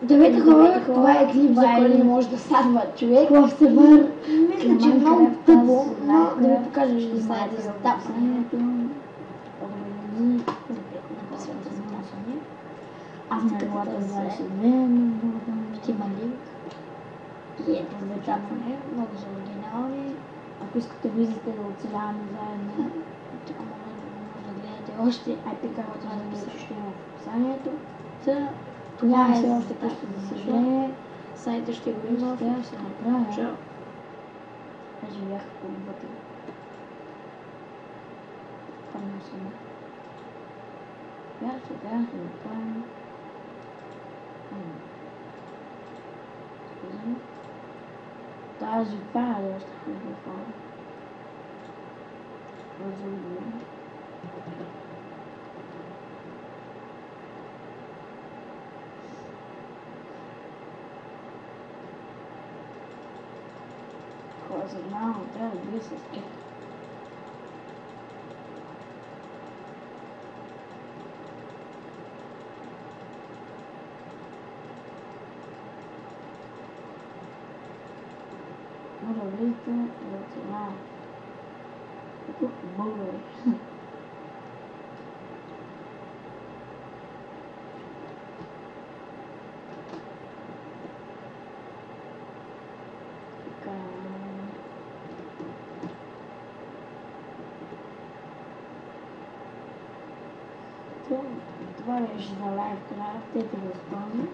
Здравейте хора, това е клип, за който не може да садва човек. В сервер, мисля, че е много тъпо, но да ви покажа, че сайта за тапването. Аз на главата 22, ще има линк. И ето за тапване, много са оригинални. Ако искате влизате да оцеляваме заедно, така може да гледате още. IPK трябва да пиша, ще има в описанието. Това е още просто за съжаление. Сайта ще го има. Ще направя. Чао. Даже бях вътре. Първо съм. Бях да направим. Тази пара е още хубава. Разумно. Cosa não, até isso aqui. Favorito, emocional. Boa. Това беше за лайфкрафт, ето го спомня.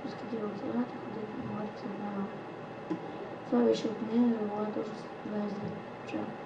Искате да оцелявате, ходете, говорите с една. Това беше от мен, да говоря точно с 20 часа.